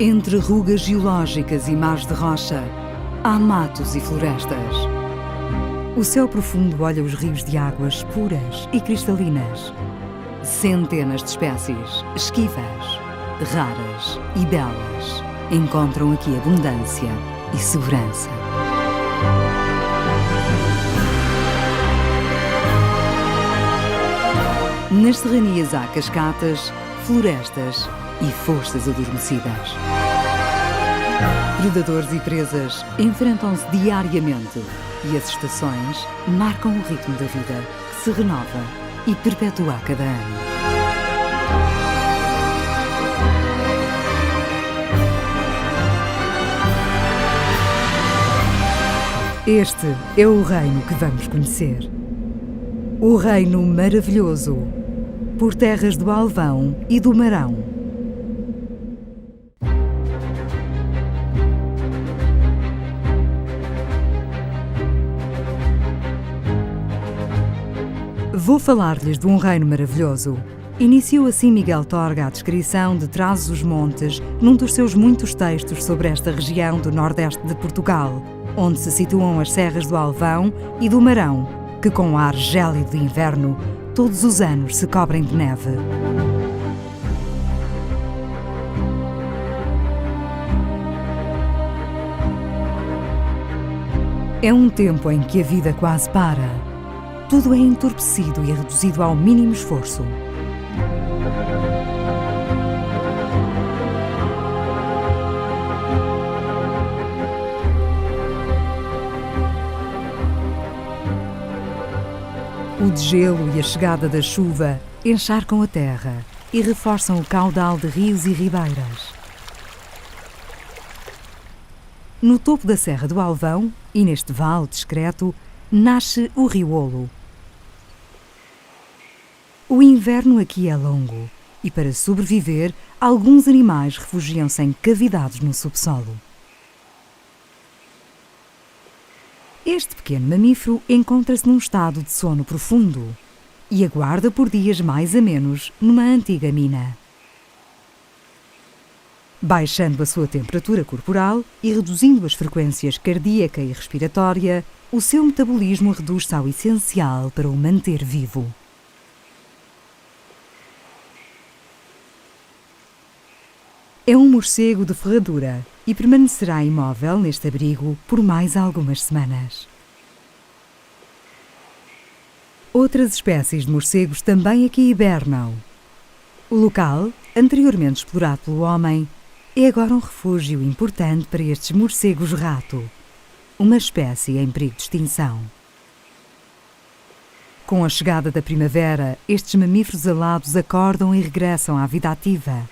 Entre rugas geológicas e mares de rocha, há matos e florestas. O céu profundo olha os rios de águas puras e cristalinas. Centenas de espécies, esquivas, raras e belas, encontram aqui abundância e segurança. Nas serranias há cascatas, florestas e forças adormecidas. Predadores e presas enfrentam-se diariamente e as estações marcam o ritmo da vida que se renova e perpetua a cada ano. Este é o reino que vamos conhecer. O reino maravilhoso, por terras do Alvão e do Marão. Vou falar-lhes de um reino maravilhoso. Iniciou assim Miguel Torga a descrição de Trás-os-Montes num dos seus muitos textos sobre esta região do nordeste de Portugal, onde se situam as serras do Alvão e do Marão, que com o ar gélido de inverno, todos os anos se cobrem de neve. É um tempo em que a vida quase para. Tudo é entorpecido e reduzido ao mínimo esforço. O degelo e a chegada da chuva encharcam a terra e reforçam o caudal de rios e ribeiras. No topo da Serra do Alvão, e neste vale discreto, nasce o Rio Olo. O inverno aqui é longo e, para sobreviver, alguns animais refugiam-se em cavidades no subsolo. Este pequeno mamífero encontra-se num estado de sono profundo e aguarda por dias mais amenos numa antiga mina. Baixando a sua temperatura corporal e reduzindo as frequências cardíaca e respiratória, o seu metabolismo reduz-se ao essencial para o manter vivo. É um morcego de ferradura e permanecerá imóvel neste abrigo por mais algumas semanas. Outras espécies de morcegos também aqui hibernam. O local, anteriormente explorado pelo homem, é agora um refúgio importante para estes morcegos-rato, uma espécie em perigo de extinção. Com a chegada da primavera, estes mamíferos alados acordam e regressam à vida ativa.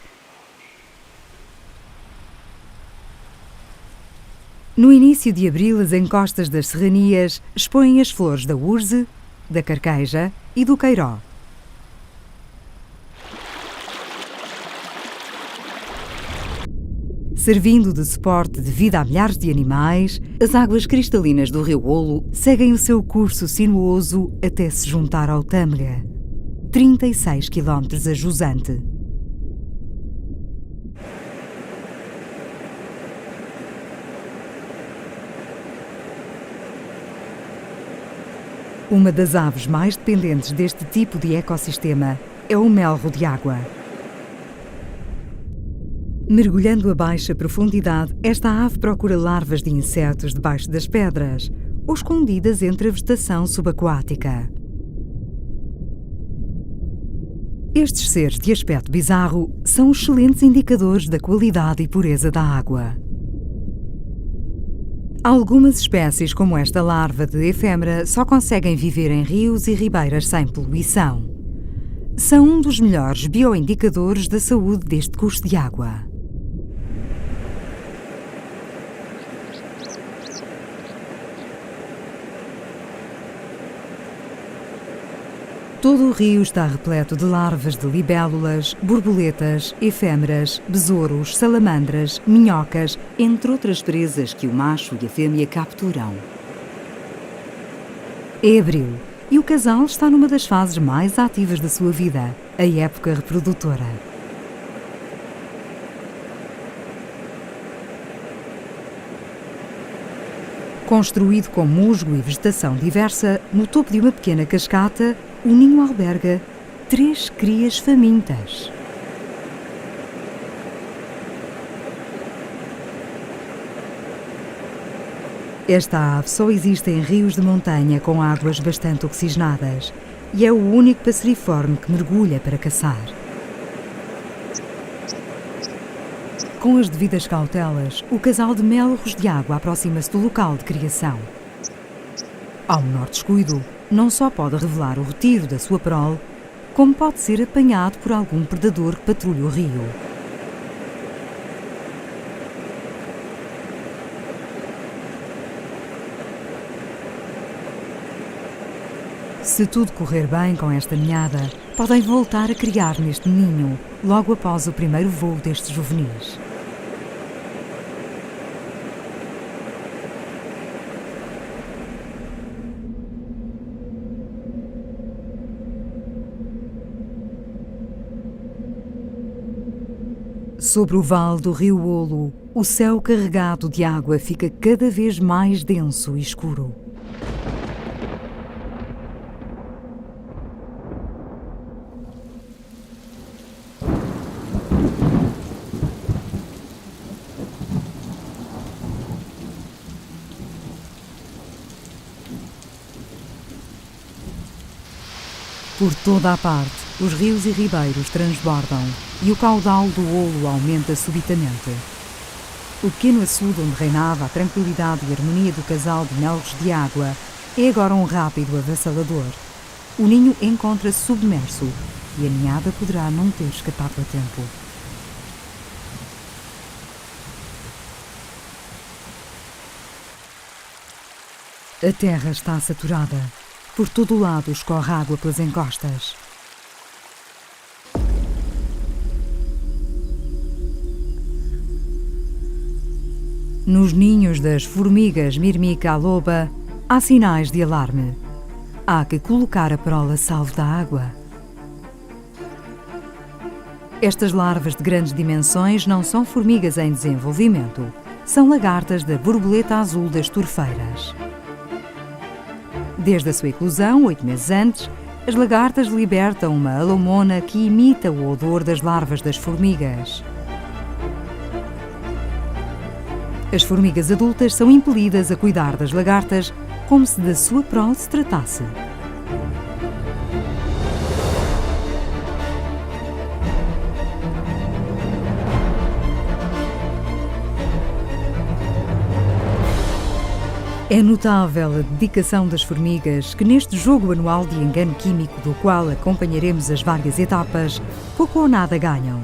No início de abril, as encostas das serranias expõem as flores da urze, da carqueja e do queiró. Servindo de suporte de vida a milhares de animais, as águas cristalinas do Rio Olo seguem o seu curso sinuoso até se juntar ao Tâmega, 36 km a jusante. Uma das aves mais dependentes deste tipo de ecossistema é o melro de água. Mergulhando a baixa profundidade, esta ave procura larvas de insetos debaixo das pedras ou escondidas entre a vegetação subaquática. Estes seres de aspecto bizarro são excelentes indicadores da qualidade e pureza da água. Algumas espécies, como esta larva de efêmera, só conseguem viver em rios e ribeiras sem poluição. São um dos melhores bioindicadores da saúde deste curso de água. Todo o rio está repleto de larvas de libélulas, borboletas, efêmeras, besouros, salamandras, minhocas, entre outras presas que o macho e a fêmea capturam. É abril e o casal está numa das fases mais ativas da sua vida, a época reprodutora. Construído com musgo e vegetação diversa, no topo de uma pequena cascata, o ninho alberga 3 crias famintas. Esta ave só existe em rios de montanha com águas bastante oxigenadas e é o único passeriforme que mergulha para caçar. Com as devidas cautelas, o casal de melros de água aproxima-se do local de criação. Ao menor descuido, não só pode revelar o retiro da sua prole, como pode ser apanhado por algum predador que patrulha o rio. Se tudo correr bem com esta ninhada, podem voltar a criar neste ninho, logo após o primeiro voo destes juvenis. Sobre o vale do rio Olo, o céu carregado de água fica cada vez mais denso e escuro. Por toda a parte, os rios e ribeiros transbordam e o caudal do Olo aumenta subitamente. O pequeno açude onde reinava a tranquilidade e harmonia do casal de melros de água é agora um rápido avassalador. O ninho encontra-se submerso e a ninhada poderá não ter escapado a tempo. A terra está saturada. Por todo o lado escorre água pelas encostas. Nos ninhos das formigas mirmica-loba há sinais de alarme. Há que colocar a prole a salvo da água. Estas larvas de grandes dimensões não são formigas em desenvolvimento. São lagartas da borboleta azul das torfeiras. Desde a sua eclosão, 8 meses antes, as lagartas libertam uma alomona que imita o odor das larvas das formigas. As formigas adultas são impelidas a cuidar das lagartas como se da sua prole se tratasse. É notável a dedicação das formigas que neste jogo anual de engano químico do qual acompanharemos as várias etapas, pouco ou nada ganham.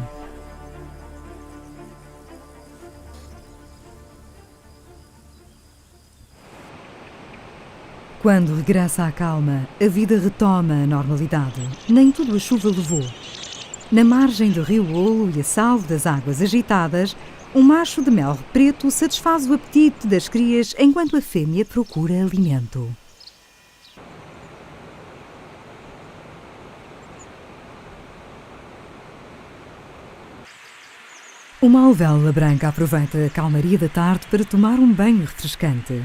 Quando regressa à calma, a vida retoma a normalidade. Nem tudo a chuva levou. Na margem do rio Olo e a salvo das águas agitadas, um macho de melro preto satisfaz o apetite das crias enquanto a fêmea procura alimento. Uma alvéola branca aproveita a calmaria da tarde para tomar um banho refrescante.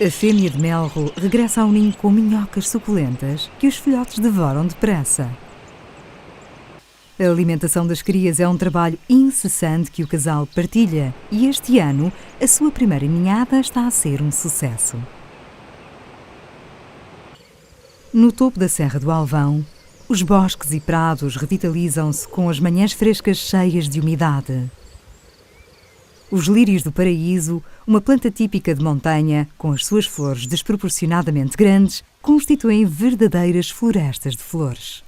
A fêmea de melro regressa ao ninho com minhocas suculentas que os filhotes devoram depressa. A alimentação das crias é um trabalho incessante que o casal partilha e este ano a sua primeira ninhada está a ser um sucesso. No topo da Serra do Alvão, os bosques e prados revitalizam-se com as manhãs frescas cheias de umidade. Os lírios do paraíso, uma planta típica de montanha, com as suas flores desproporcionadamente grandes, constituem verdadeiras florestas de flores.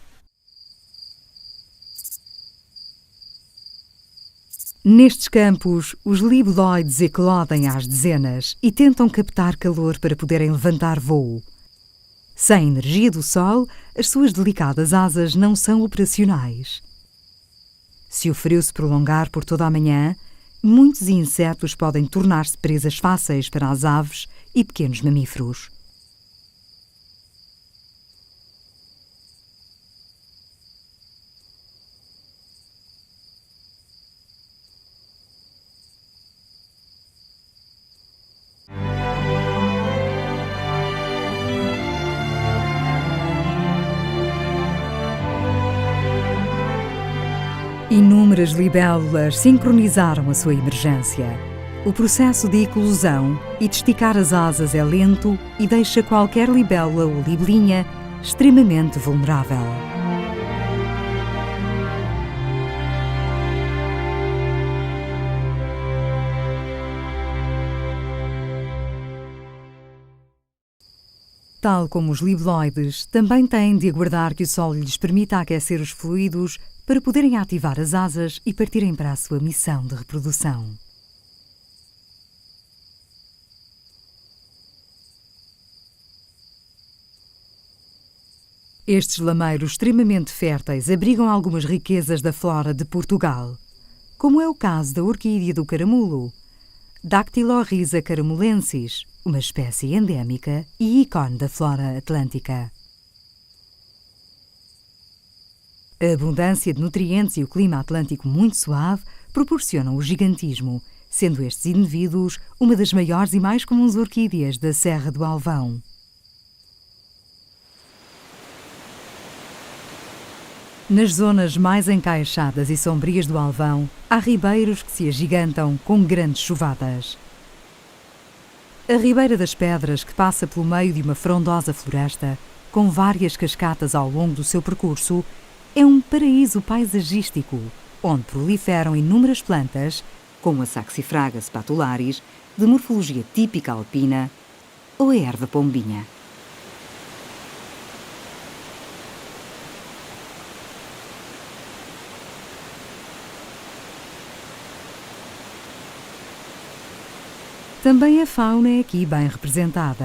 Nestes campos, os libeloides eclodem às dezenas e tentam captar calor para poderem levantar voo. Sem energia do sol, as suas delicadas asas não são operacionais. Se o frio se prolongar por toda a manhã, muitos insetos podem tornar-se presas fáceis para as aves e pequenos mamíferos. Inúmeras libélulas sincronizaram a sua emergência. O processo de eclosão e de esticar as asas é lento e deixa qualquer libélula ou libelinha extremamente vulnerável. Tal como os libeloides, também têm de aguardar que o sol lhes permita aquecer os fluidos para poderem ativar as asas e partirem para a sua missão de reprodução. Estes lameiros extremamente férteis abrigam algumas riquezas da flora de Portugal, como é o caso da orquídea do caramulo, Dactylorhiza caramulensis, uma espécie endémica e ícone da flora atlântica. A abundância de nutrientes e o clima atlântico muito suave proporcionam o gigantismo, sendo estes indivíduos uma das maiores e mais comuns orquídeas da Serra do Alvão. Nas zonas mais encaixadas e sombrias do Alvão, há ribeiros que se agigantam com grandes chuvadas. A Ribeira das Pedras, que passa pelo meio de uma frondosa floresta, com várias cascatas ao longo do seu percurso, é um paraíso paisagístico, onde proliferam inúmeras plantas, como a Saxifraga spatularis, de morfologia típica alpina, ou a erva pombinha. Também a fauna é aqui bem representada.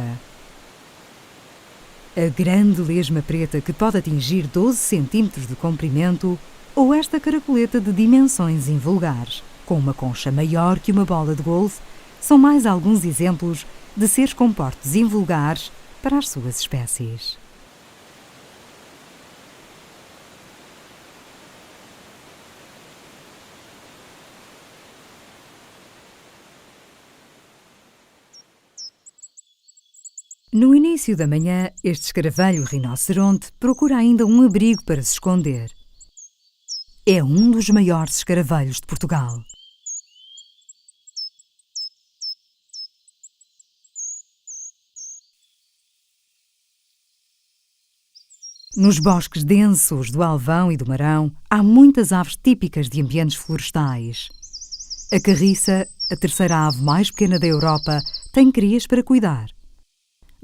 A grande lesma preta, que pode atingir 12 centímetros de comprimento, ou esta caracoleta de dimensões invulgares, com uma concha maior que uma bola de golfe, são mais alguns exemplos de seres com portes invulgares para as suas espécies. No início da manhã, este escaravelho rinoceronte procura ainda um abrigo para se esconder. É um dos maiores escaravelhos de Portugal. Nos bosques densos do Alvão e do Marão, há muitas aves típicas de ambientes florestais. A carriça, a terceira ave mais pequena da Europa, tem crias para cuidar.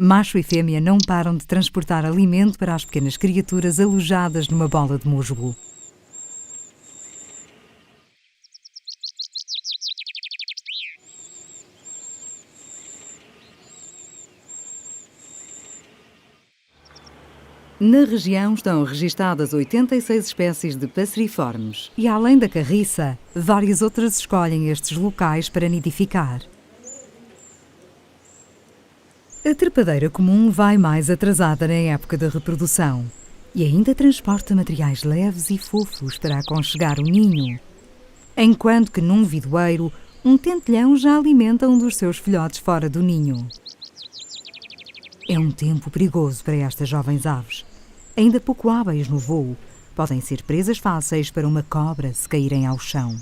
Macho e fêmea não param de transportar alimento para as pequenas criaturas alojadas numa bola de musgo. Na região estão registadas 86 espécies de passeriformes e, além da carriça, várias outras escolhem estes locais para nidificar. A trepadeira comum vai mais atrasada na época da reprodução e ainda transporta materiais leves e fofos para aconchegar o ninho, enquanto que num vidoeiro um tentelhão já alimenta um dos seus filhotes fora do ninho. É um tempo perigoso para estas jovens aves. Ainda pouco hábeis no voo, podem ser presas fáceis para uma cobra se caírem ao chão.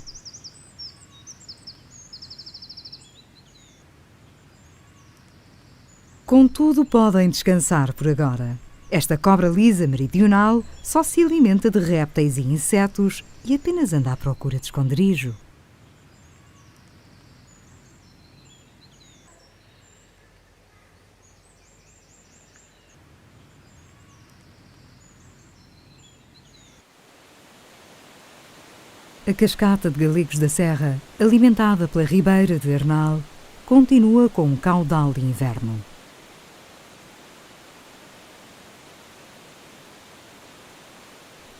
Contudo, podem descansar por agora. Esta cobra lisa meridional só se alimenta de répteis e insetos e apenas anda à procura de esconderijo. A cascata de Galegos da Serra, alimentada pela Ribeira de Arnal, continua com um caudal de inverno.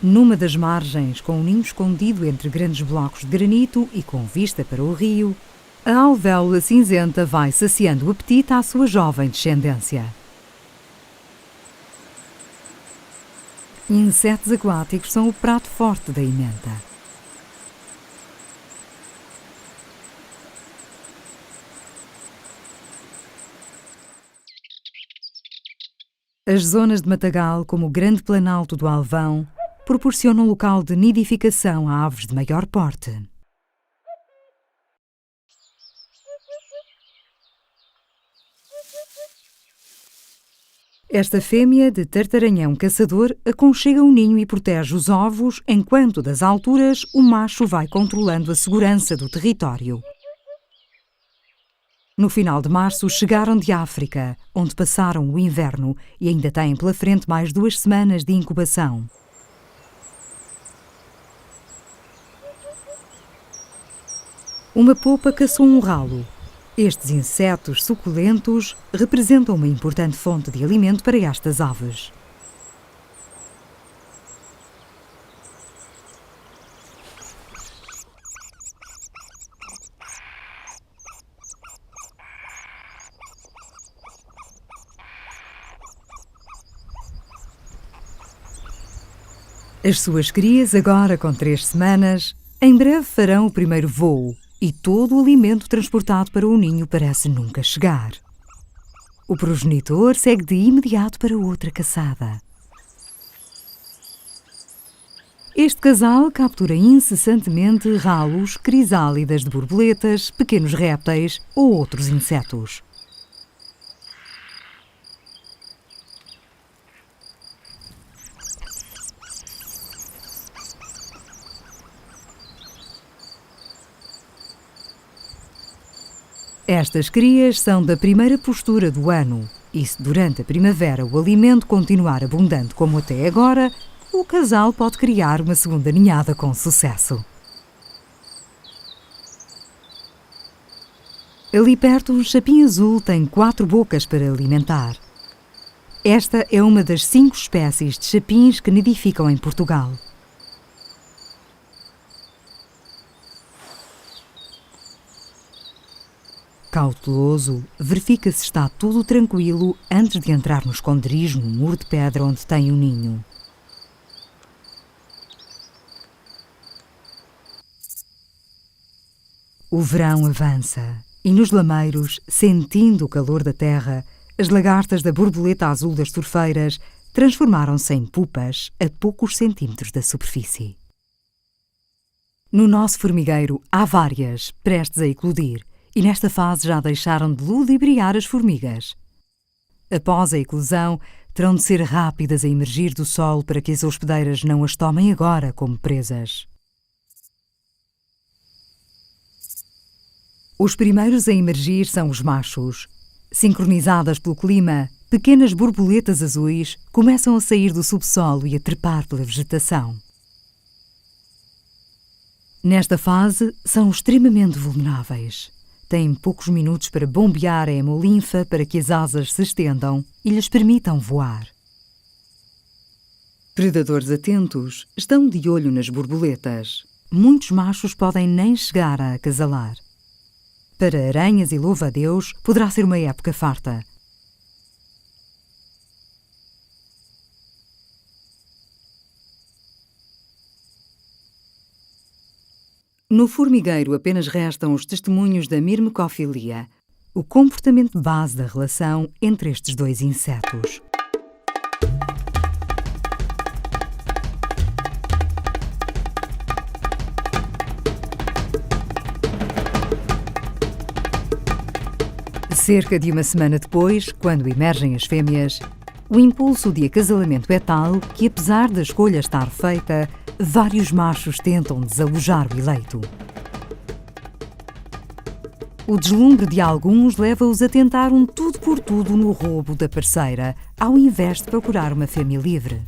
Numa das margens, com um ninho escondido entre grandes blocos de granito e com vista para o rio, a alvéola cinzenta vai saciando o apetite à sua jovem descendência. Insetos aquáticos são o prato forte da ementa. As zonas de matagal, como o Grande Planalto do Alvão, proporciona um local de nidificação a aves de maior porte. Esta fêmea de tartaranhão caçador aconchega o ninho e protege os ovos, enquanto das alturas o macho vai controlando a segurança do território. No final de março chegaram de África, onde passaram o inverno e ainda têm pela frente mais 2 semanas de incubação. Uma popa caçou um ralo. Estes insetos suculentos representam uma importante fonte de alimento para estas aves. As suas crias, agora com 3 semanas, em breve farão o primeiro voo. E todo o alimento transportado para o ninho parece nunca chegar. O progenitor segue de imediato para outra caçada. Este casal captura incessantemente ralos, crisálidas de borboletas, pequenos répteis ou outros insetos. Estas crias são da primeira postura do ano e se durante a primavera o alimento continuar abundante como até agora, o casal pode criar uma segunda ninhada com sucesso. Ali perto, um chapim azul tem 4 bocas para alimentar. Esta é uma das 5 espécies de chapins que nidificam em Portugal. Cauteloso, verifica se está tudo tranquilo antes de entrar no esconderijo no muro de pedra onde tem o ninho. O verão avança e nos lameiros, sentindo o calor da terra, as lagartas da borboleta azul das torfeiras transformaram-se em pupas a poucos centímetros da superfície. No nosso formigueiro há várias prestes a eclodir. E nesta fase já deixaram de ludibriar as formigas. Após a eclosão, terão de ser rápidas a emergir do solo para que as hospedeiras não as tomem agora como presas. Os primeiros a emergir são os machos. Sincronizadas pelo clima, pequenas borboletas azuis começam a sair do subsolo e a trepar pela vegetação. Nesta fase, são extremamente vulneráveis. Têm poucos minutos para bombear a hemolinfa para que as asas se estendam e lhes permitam voar. Predadores atentos estão de olho nas borboletas. Muitos machos podem nem chegar a acasalar. Para aranhas e louva-a-Deus, poderá ser uma época farta. No formigueiro apenas restam os testemunhos da mirmecofilia, o comportamento base da relação entre estes 2 insetos. Cerca de uma semana depois, quando emergem as fêmeas, o impulso de acasalamento é tal que, apesar da escolha estar feita, vários machos tentam desalojar o eleito. O deslumbre de alguns leva-os a tentar um tudo por tudo no roubo da parceira, ao invés de procurar uma fêmea livre.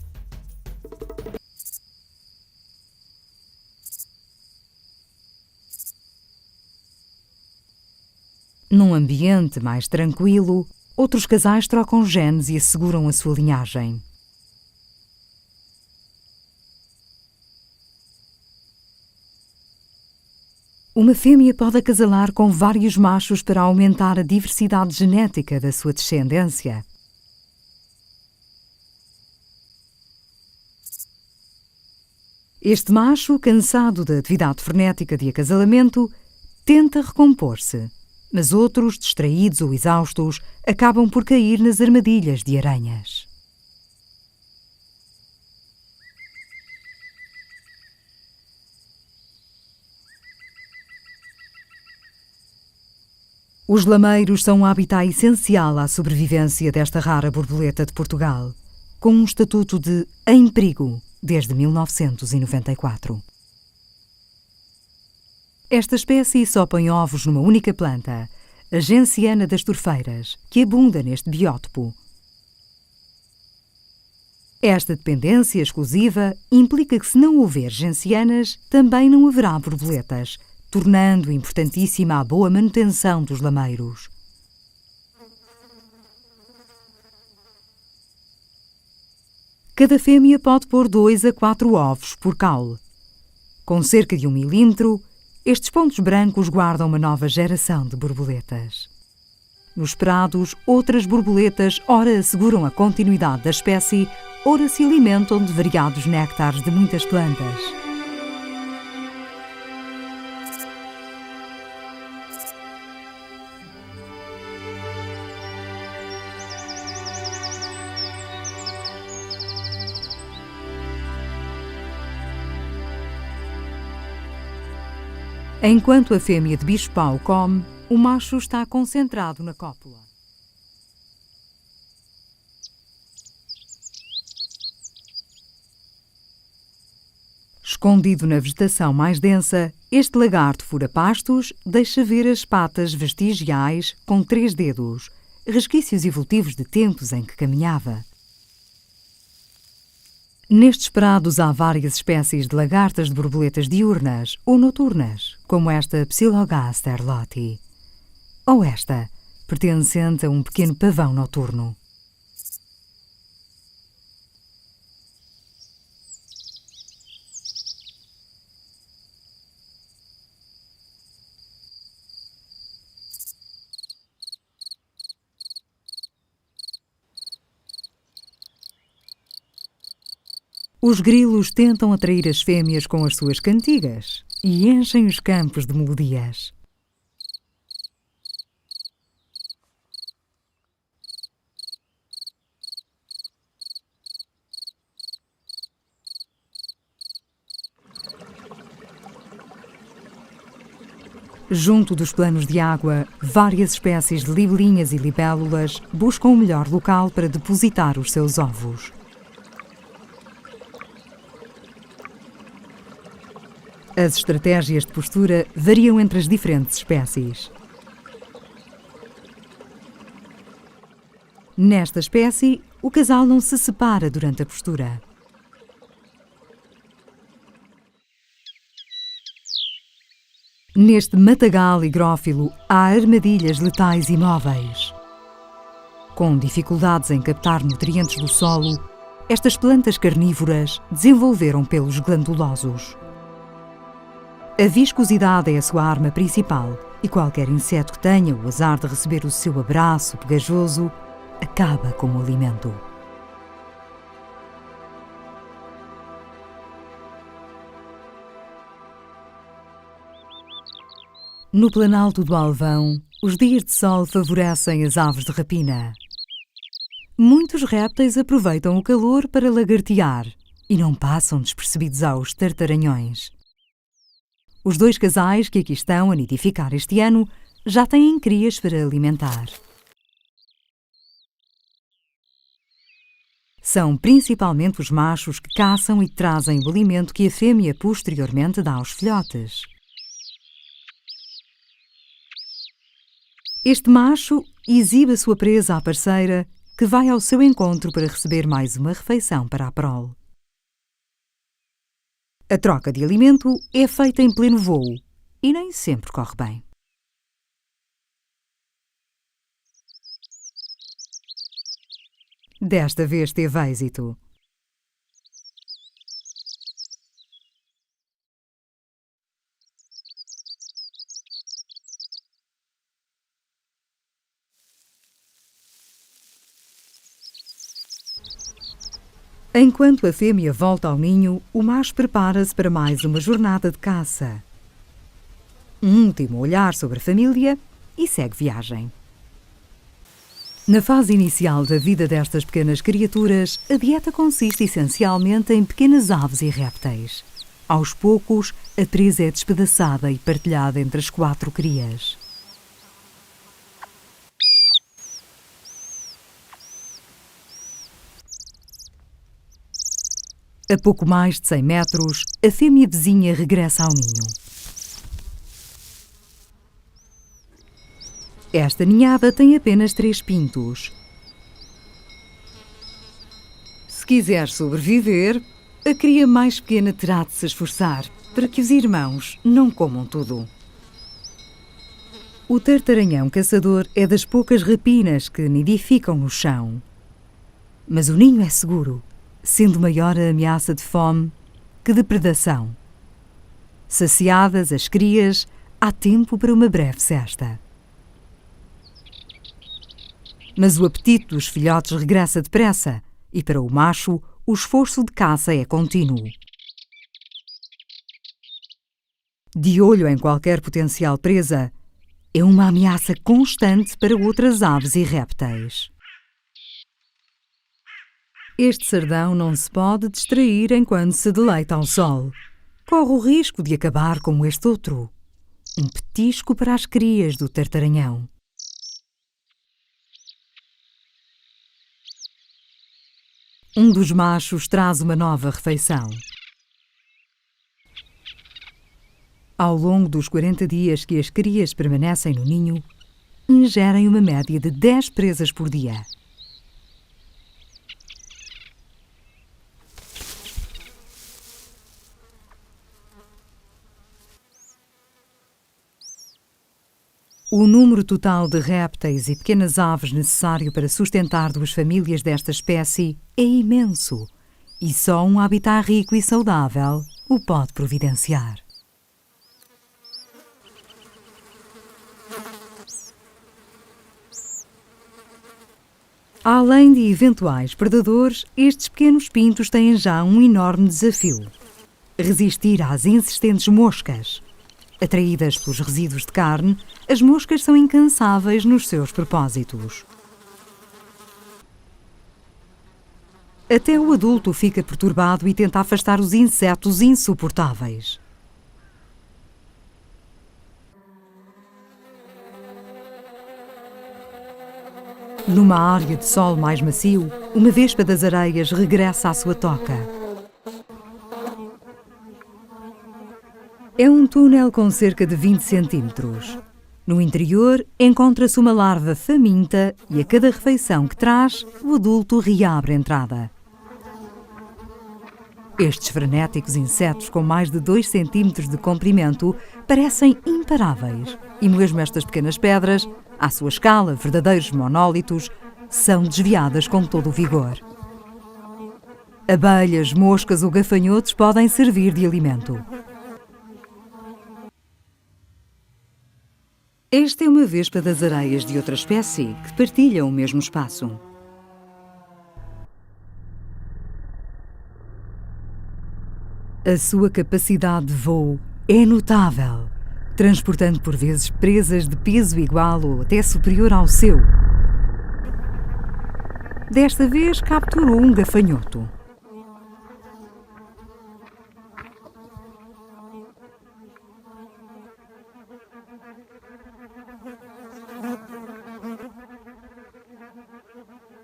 Num ambiente mais tranquilo, outros casais trocam genes e asseguram a sua linhagem. Uma fêmea pode acasalar com vários machos para aumentar a diversidade genética da sua descendência. Este macho, cansado da atividade frenética de acasalamento, tenta recompor-se, mas outros, distraídos ou exaustos, acabam por cair nas armadilhas de aranhas. Os lameiros são um habitat essencial à sobrevivência desta rara borboleta de Portugal, com um estatuto de em perigo desde 1994. Esta espécie só põe ovos numa única planta, a Genciana das Torfeiras, que abunda neste biótopo. Esta dependência exclusiva implica que, se não houver gencianas, também não haverá borboletas, tornando importantíssima a boa manutenção dos lameiros. Cada fêmea pode pôr 2 a 4 ovos por caule. Com cerca de 1 milímetro, estes pontos brancos guardam uma nova geração de borboletas. Nos prados, outras borboletas ora asseguram a continuidade da espécie, ora se alimentam de variados néctares de muitas plantas. Enquanto a fêmea de bicho-pau come, o macho está concentrado na cópula. Escondido na vegetação mais densa, este lagarto fura pastos, deixa ver as patas vestigiais com 3 dedos, resquícios evolutivos de tempos em que caminhava. Nestes prados há várias espécies de lagartas de borboletas diurnas ou noturnas, como esta Psilogaster loti, ou esta, pertencente a um pequeno pavão noturno. Os grilos tentam atrair as fêmeas com as suas cantigas e enchem os campos de melodias. Junto dos planos de água, várias espécies de libelinhas e libélulas buscam o melhor local para depositar os seus ovos. As estratégias de postura variam entre as diferentes espécies. Nesta espécie, o casal não se separa durante a postura. Neste matagal higrófilo há armadilhas letais imóveis. Com dificuldades em captar nutrientes do solo, estas plantas carnívoras desenvolveram pelos glandulosos. A viscosidade é a sua arma principal e qualquer inseto que tenha o azar de receber o seu abraço pegajoso acaba como alimento. No Planalto do Alvão, os dias de sol favorecem as aves de rapina. Muitos répteis aproveitam o calor para lagartear e não passam despercebidos aos tartaranhões. Os 2 casais que aqui estão a nidificar este ano já têm crias para alimentar. São principalmente os machos que caçam e trazem o alimento que a fêmea posteriormente dá aos filhotes. Este macho exibe a sua presa à parceira, que vai ao seu encontro para receber mais uma refeição para a prole. A troca de alimento é feita em pleno voo e nem sempre corre bem. Desta vez teve êxito. Enquanto a fêmea volta ao ninho, o macho prepara-se para mais uma jornada de caça. Um último olhar sobre a família e segue viagem. Na fase inicial da vida destas pequenas criaturas, a dieta consiste essencialmente em pequenas aves e répteis. Aos poucos, a presa é despedaçada e partilhada entre as 4 crias. A pouco mais de 100 metros, a fêmea vizinha regressa ao ninho. Esta ninhada tem apenas 3 pintos. Se quiser sobreviver, a cria mais pequena terá de se esforçar para que os irmãos não comam tudo. O tartaranhão caçador é das poucas rapinas que nidificam no chão. Mas o ninho é seguro, sendo maior a ameaça de fome que de predação. Saciadas as crias, há tempo para uma breve cesta. Mas o apetite dos filhotes regressa depressa e, para o macho, o esforço de caça é contínuo. De olho em qualquer potencial presa, é uma ameaça constante para outras aves e répteis. Este sardão não se pode distrair enquanto se deleita ao sol. Corre o risco de acabar como este outro, um petisco para as crias do tartaranhão. Um dos machos traz uma nova refeição. Ao longo dos 40 dias que as crias permanecem no ninho, ingerem uma média de 10 presas por dia. O número total de répteis e pequenas aves necessário para sustentar 2 famílias desta espécie é imenso, e só um habitat rico e saudável o pode providenciar. Além de eventuais predadores, estes pequenos pintos têm já um enorme desafio: resistir às insistentes moscas. Atraídas pelos resíduos de carne, as moscas são incansáveis nos seus propósitos. Até o adulto fica perturbado e tenta afastar os insetos insuportáveis. Numa área de sol mais macio, uma vespa das areias regressa à sua toca. É um túnel com cerca de 20 centímetros. No interior, encontra-se uma larva faminta e a cada refeição que traz, o adulto reabre a entrada. Estes frenéticos insetos com mais de 2 centímetros de comprimento parecem imparáveis e mesmo estas pequenas pedras, à sua escala verdadeiros monólitos, são desviadas com todo o vigor. Abelhas, moscas ou gafanhotos podem servir de alimento. Esta é uma vespa das areias de outra espécie que partilha o mesmo espaço. A sua capacidade de voo é notável, transportando por vezes presas de peso igual ou até superior ao seu. Desta vez capturou um gafanhoto.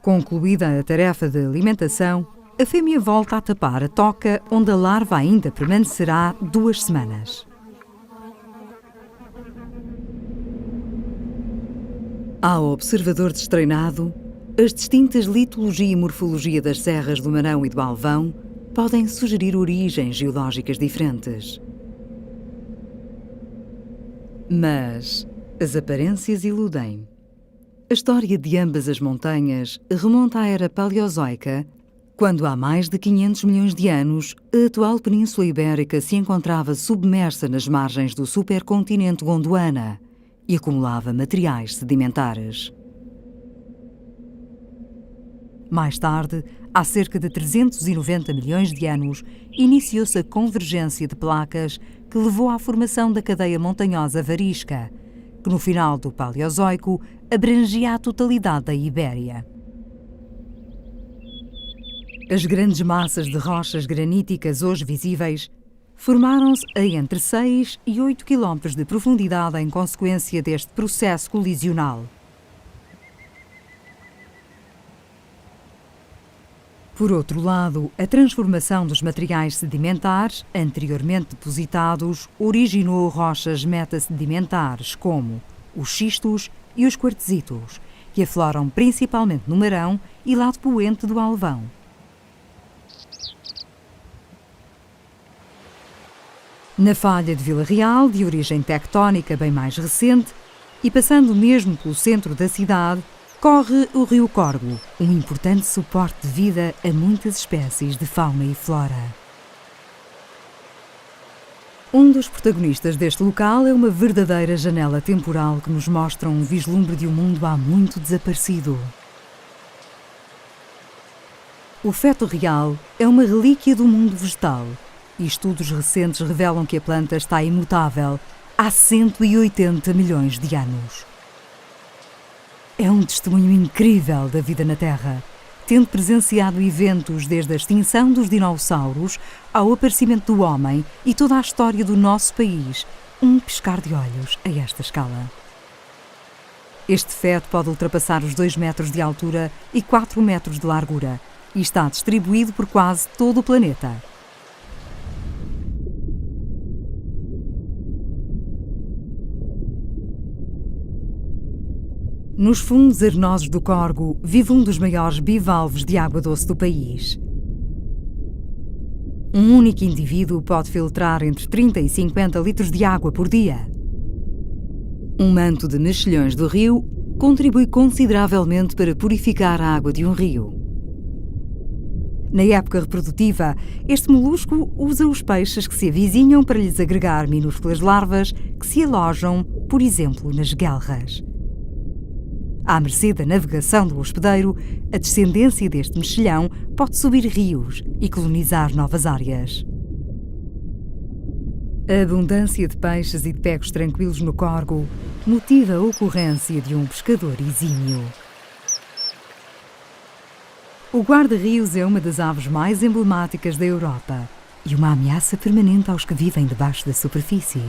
Concluída a tarefa de alimentação, a fêmea volta a tapar a toca onde a larva ainda permanecerá 2 semanas. Ao observador destreinado, as distintas litologia e morfologia das serras do Marão e do Alvão podem sugerir origens geológicas diferentes. Mas as aparências iludem. A história de ambas as montanhas remonta à era paleozoica, quando há mais de 500 milhões de anos a atual Península Ibérica se encontrava submersa nas margens do supercontinente Gondwana e acumulava materiais sedimentares. Mais tarde, há cerca de 390 milhões de anos, iniciou-se a convergência de placas que levou à formação da cadeia montanhosa varisca, que no final do Paleozoico abrangia a totalidade da Ibéria. As grandes massas de rochas graníticas hoje visíveis formaram-se a entre 6 e 8 km de profundidade em consequência deste processo colisional. Por outro lado, a transformação dos materiais sedimentares, anteriormente depositados, originou rochas metasedimentares como os xistos e os quartzitos, que afloram principalmente no Marão e lado poente do Alvão. Na falha de Vila Real, de origem tectónica bem mais recente, e passando mesmo pelo centro da cidade, corre o rio Corgo, um importante suporte de vida a muitas espécies de fauna e flora. Um dos protagonistas deste local é uma verdadeira janela temporal que nos mostra um vislumbre de um mundo há muito desaparecido. O feto real é uma relíquia do mundo vegetal e estudos recentes revelam que a planta está imutável há 180 milhões de anos. É um testemunho incrível da vida na Terra, tendo presenciado eventos desde a extinção dos dinossauros ao aparecimento do homem e toda a história do nosso país, um piscar de olhos a esta escala. Este feto pode ultrapassar os 2 metros de altura e 4 metros de largura e está distribuído por quase todo o planeta. Nos fundos arenosos do Corgo vive um dos maiores bivalves de água doce do país. Um único indivíduo pode filtrar entre 30 e 50 litros de água por dia. Um manto de mexilhões do rio contribui consideravelmente para purificar a água de um rio. Na época reprodutiva, este molusco usa os peixes que se avizinham para lhes agregar minúsculas larvas que se alojam, por exemplo, nas guelras. À mercê da navegação do hospedeiro, a descendência deste mexilhão pode subir rios e colonizar novas áreas. A abundância de peixes e de pecos tranquilos no Corgo motiva a ocorrência de um pescador exímio. O guarda-rios é uma das aves mais emblemáticas da Europa e uma ameaça permanente aos que vivem debaixo da superfície.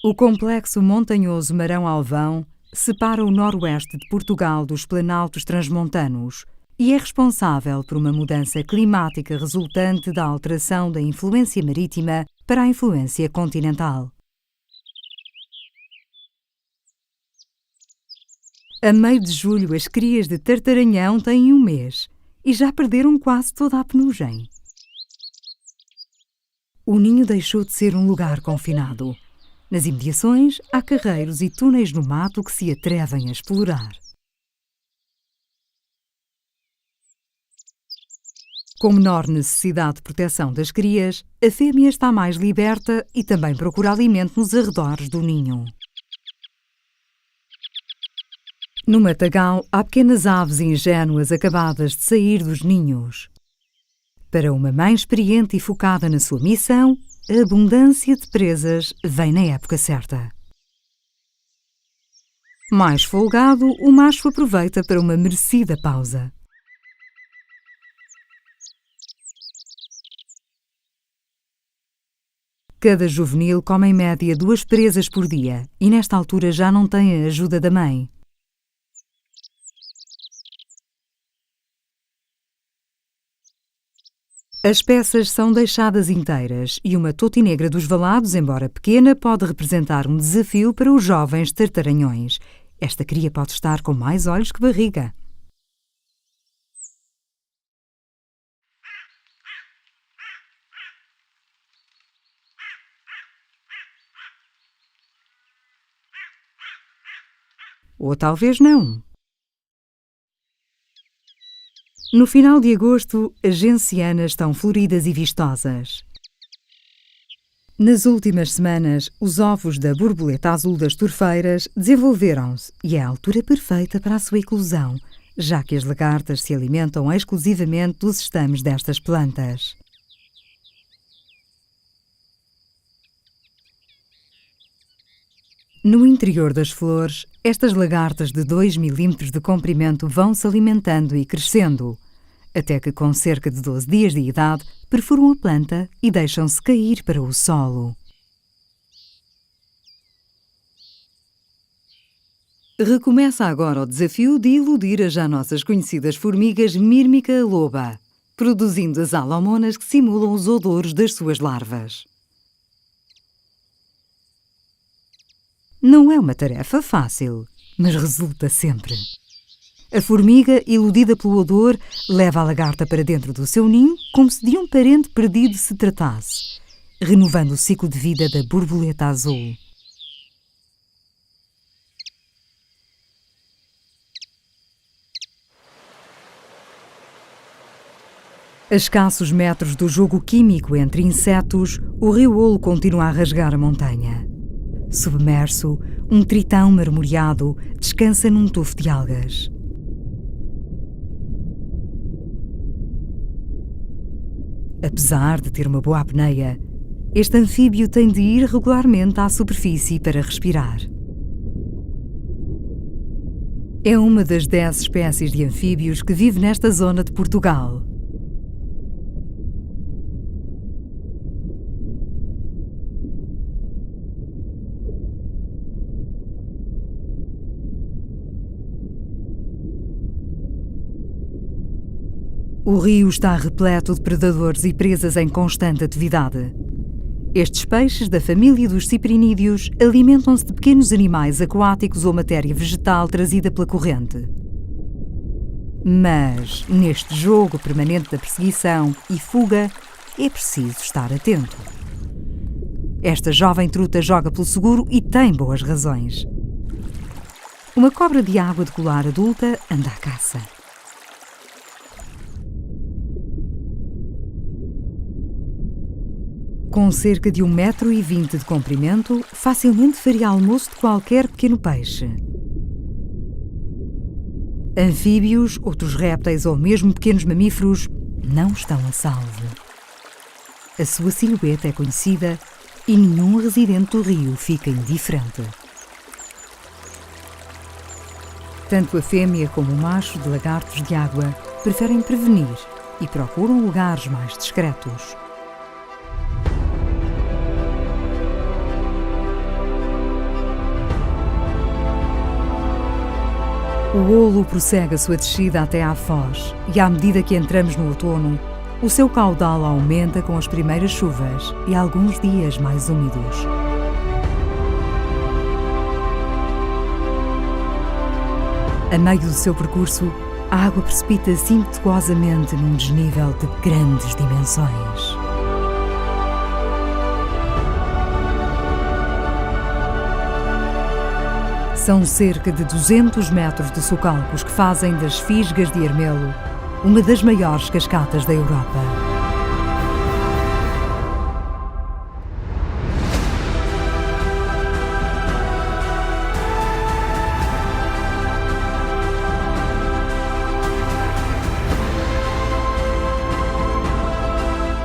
O complexo montanhoso Marão-Alvão separa o noroeste de Portugal dos planaltos transmontanos e é responsável por uma mudança climática resultante da alteração da influência marítima para a influência continental. A meio de julho, as crias de tartaranhão têm 1 mês e já perderam quase toda a penugem. O ninho deixou de ser um lugar confinado. Nas imediações, há carreiros e túneis no mato que se atrevem a explorar. Com menor necessidade de proteção das crias, a fêmea está mais liberta e também procura alimento nos arredores do ninho. No matagal, há pequenas aves ingênuas acabadas de sair dos ninhos. Para uma mãe experiente e focada na sua missão, a abundância de presas vem na época certa. Mais folgado, o macho aproveita para uma merecida pausa. Cada juvenil come em média 2 presas por dia e nesta altura já não tem a ajuda da mãe. As peças são deixadas inteiras e uma totinegra dos valados, embora pequena, pode representar um desafio para os jovens tartaranhões. Esta cria pode estar com mais olhos que barriga. Ou talvez não. No final de agosto, as gencianas estão floridas e vistosas. Nas últimas semanas, os ovos da borboleta azul das torfeiras desenvolveram-se e é a altura perfeita para a sua eclosão, já que as lagartas se alimentam exclusivamente dos estames destas plantas. No interior das flores, estas lagartas de 2 milímetros de comprimento vão se alimentando e crescendo. até que, com cerca de 12 dias de idade, perfuram a planta e deixam-se cair para o solo. Recomeça agora o desafio de iludir as já nossas conhecidas formigas Myrmica loba, produzindo as alomonas que simulam os odores das suas larvas. Não é uma tarefa fácil, mas resulta sempre. A formiga, iludida pelo odor, leva a lagarta para dentro do seu ninho como se de um parente perdido se tratasse, renovando o ciclo de vida da borboleta azul. A escassos metros do jogo químico entre insetos, o rio Olo continua a rasgar a montanha. Submerso, um tritão marmoreado descansa num tufo de algas. Apesar de ter uma boa apneia, este anfíbio tem de ir regularmente à superfície para respirar. É uma das 10 espécies de anfíbios que vive nesta zona de Portugal. O rio está repleto de predadores e presas em constante atividade. Estes peixes, da família dos ciprinídeos, alimentam-se de pequenos animais aquáticos ou matéria vegetal trazida pela corrente. Mas, neste jogo permanente da perseguição e fuga, é preciso estar atento. Esta jovem truta joga pelo seguro e tem boas razões. Uma cobra de água de colar adulta anda à caça. Com cerca de 1,20 m de comprimento, facilmente faria almoço de qualquer pequeno peixe. Anfíbios, outros répteis ou mesmo pequenos mamíferos não estão a salvo. A sua silhueta é conhecida e nenhum residente do rio fica indiferente. Tanto a fêmea como o macho de lagartos de água preferem prevenir e procuram lugares mais discretos. O Olo prossegue a sua descida até à Foz e, à medida que entramos no outono, o seu caudal aumenta com as primeiras chuvas e alguns dias mais úmidos. A meio do seu percurso, a água precipita-se impetuosamente num desnível de grandes dimensões. São cerca de 200 metros de socalcos que fazem das Fisgas de Ermelo uma das maiores cascatas da Europa.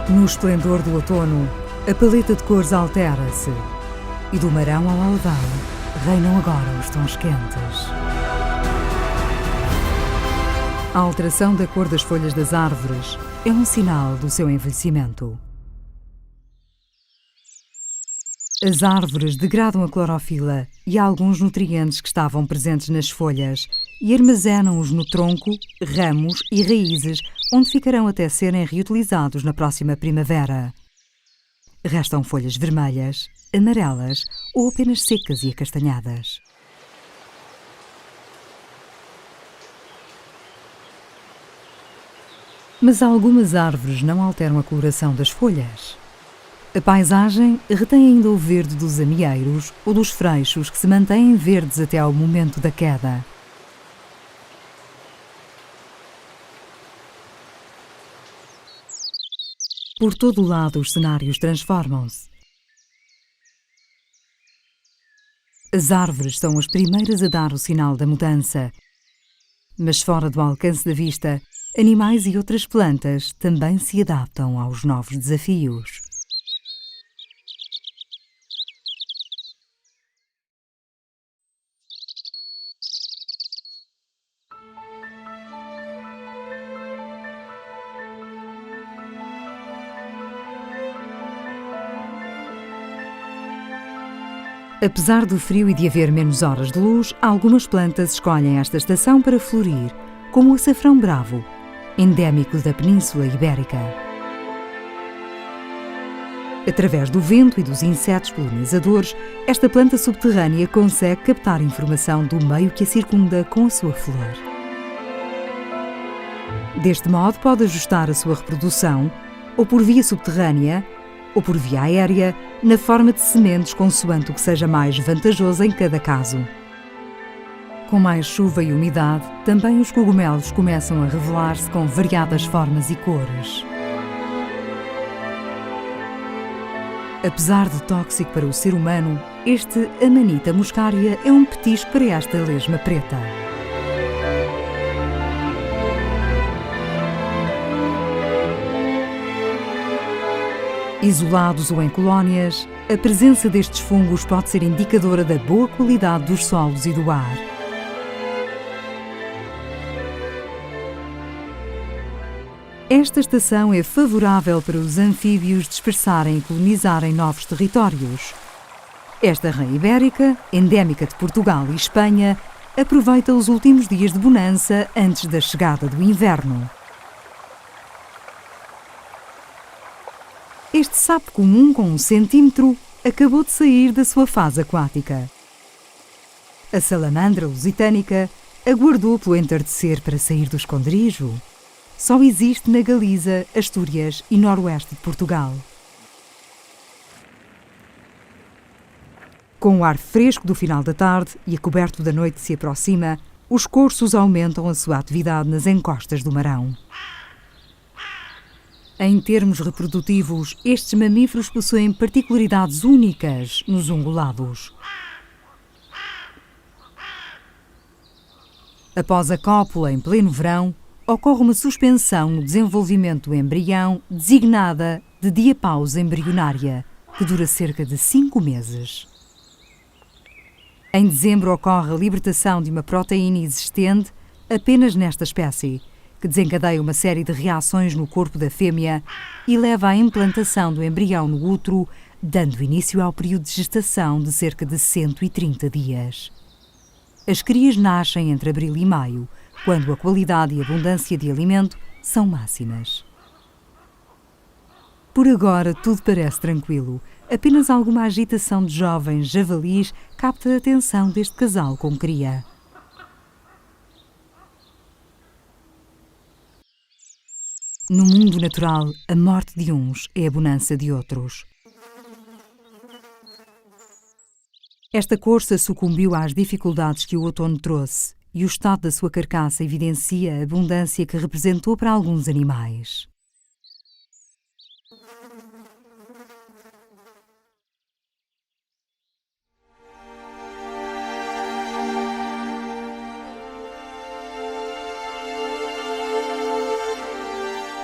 No esplendor do outono, a paleta de cores altera-se e do marão ao alvão reinam agora os tons quentes. A alteração da cor das folhas das árvores é um sinal do seu envelhecimento. As árvores degradam a clorofila e alguns nutrientes que estavam presentes nas folhas e armazenam-os no tronco, ramos e raízes, onde ficarão até serem reutilizados na próxima primavera. Restam folhas vermelhas, amarelas ou apenas secas e acastanhadas. Mas algumas árvores não alteram a coloração das folhas. A paisagem retém ainda o verde dos amieiros ou dos freixos que se mantêm verdes até ao momento da queda. Por todo o lado os cenários transformam-se. As árvores são as primeiras a dar o sinal da mudança, mas fora do alcance da vista, animais e outras plantas também se adaptam aos novos desafios. Apesar do frio e de haver menos horas de luz, algumas plantas escolhem esta estação para florir, como o açafrão bravo, endémico da Península Ibérica. Através do vento e dos insetos polinizadores, esta planta subterrânea consegue captar informação do meio que a circunda com a sua flor. Deste modo, pode ajustar a sua reprodução, ou por via subterrânea, ou por via aérea, na forma de sementes consoante o que seja mais vantajoso em cada caso. Com mais chuva e umidade, também os cogumelos começam a revelar-se com variadas formas e cores. Apesar de tóxico para o ser humano, este Amanita muscaria é um petisco para esta lesma preta. Isolados ou em colónias, a presença destes fungos pode ser indicadora da boa qualidade dos solos e do ar. Esta estação é favorável para os anfíbios dispersarem e colonizarem novos territórios. Esta rã ibérica, endémica de Portugal e Espanha, aproveita os últimos dias de bonança antes da chegada do inverno. Este sapo comum com 1 centímetro acabou de sair da sua fase aquática. A salamandra lusitânica aguardou pelo entardecer para sair do esconderijo. Só existe na Galiza, Astúrias e noroeste de Portugal. Com o ar fresco do final da tarde e a coberto da noite se aproxima, os corços aumentam a sua atividade nas encostas do Marão. Em termos reprodutivos, estes mamíferos possuem particularidades únicas nos ungulados. Após a cópula em pleno verão, ocorre uma suspensão no desenvolvimento do embrião designada de diapausa embrionária, que dura cerca de 5 meses. Em dezembro ocorre a libertação de uma proteína existente apenas nesta espécie, que desencadeia uma série de reações no corpo da fêmea e leva à implantação do embrião no útero, dando início ao período de gestação de cerca de 130 dias. As crias nascem entre abril e maio, quando a qualidade e abundância de alimento são máximas. Por agora, tudo parece tranquilo. Apenas alguma agitação de jovens javalis capta a atenção deste casal com cria. No mundo natural, a morte de uns é a bonança de outros. Esta corça sucumbiu às dificuldades que o outono trouxe e o estado da sua carcaça evidencia a abundância que representou para alguns animais.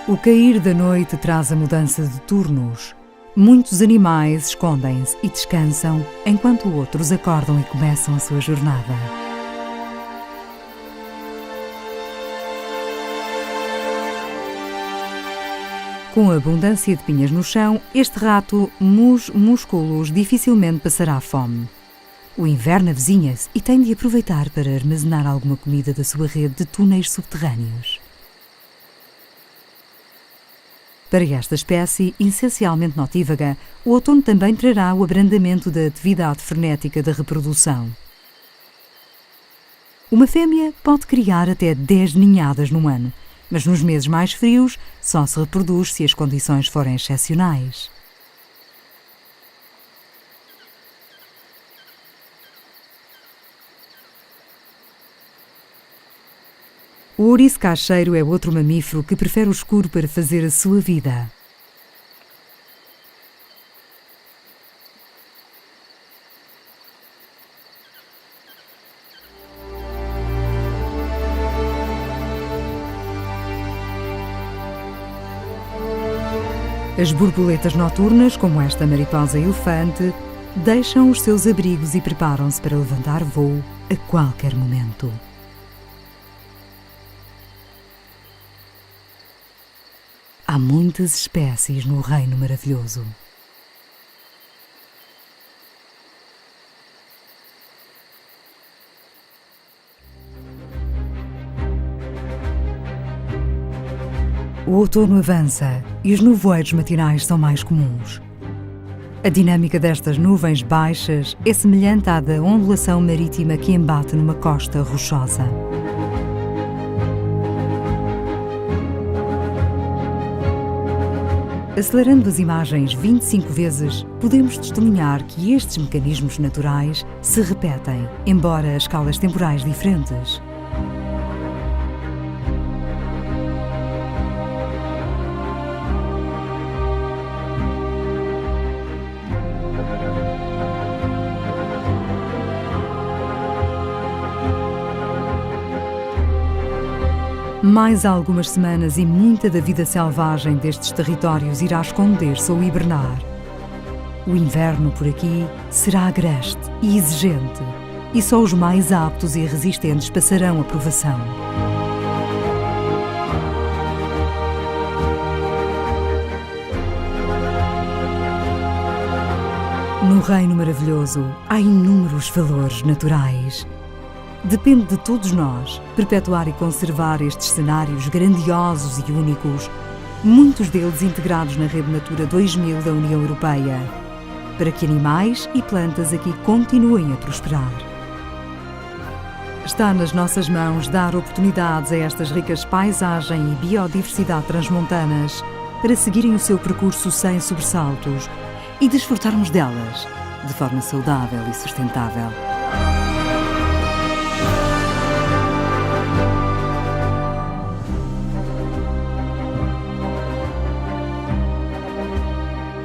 O cair da noite traz a mudança de turnos. Muitos animais escondem-se e descansam, enquanto outros acordam e começam a sua jornada. Com a abundância de pinhas no chão, este rato Mus musculus dificilmente passará fome. O inverno avizinha-se e tem de aproveitar para armazenar alguma comida da sua rede de túneis subterrâneos. Para esta espécie, essencialmente notívaga, o outono também trará o abrandamento da atividade frenética da reprodução. Uma fêmea pode criar até 10 ninhadas num ano, mas nos meses mais frios só se reproduz se as condições forem excepcionais. O ouriço cacheiro é outro mamífero que prefere o escuro para fazer a sua vida. As borboletas noturnas, como esta mariposa elefante, deixam os seus abrigos e preparam-se para levantar voo a qualquer momento. Há muitas espécies no reino maravilhoso. O outono avança e os nevoeiros matinais são mais comuns. A dinâmica destas nuvens baixas é semelhante à da ondulação marítima que embate numa costa rochosa. Acelerando as imagens 25 vezes, podemos testemunhar que estes mecanismos naturais se repetem, embora a escalas temporais diferentes. Mais algumas semanas e muita da vida selvagem destes territórios irá esconder-se ou hibernar. O inverno por aqui será agreste e exigente, e só os mais aptos e resistentes passarão a provação. No Reino Maravilhoso há inúmeros valores naturais. Depende de todos nós perpetuar e conservar estes cenários grandiosos e únicos, muitos deles integrados na Rede Natura 2000 da União Europeia, para que animais e plantas aqui continuem a prosperar. Está nas nossas mãos dar oportunidades a estas ricas paisagens e biodiversidade transmontanas para seguirem o seu percurso sem sobressaltos e desfrutarmos delas de forma saudável e sustentável.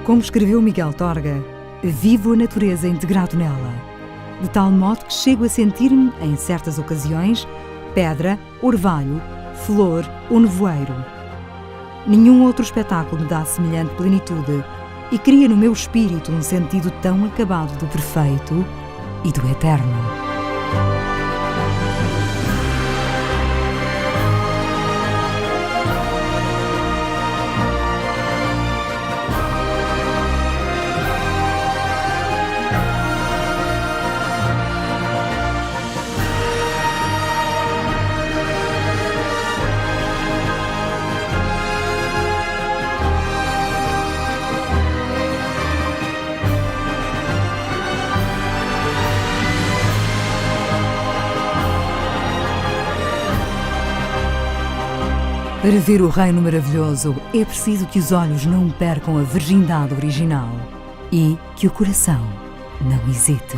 Como escreveu Miguel Torga, vivo a natureza integrado nela, de tal modo que chego a sentir-me, em certas ocasiões, pedra, orvalho, flor ou nevoeiro. Nenhum outro espetáculo me dá semelhante plenitude e cria no meu espírito um sentido tão acabado do perfeito e do eterno. Para ver o Reino Maravilhoso é preciso que os olhos não percam a virgindade original e que o coração não hesite.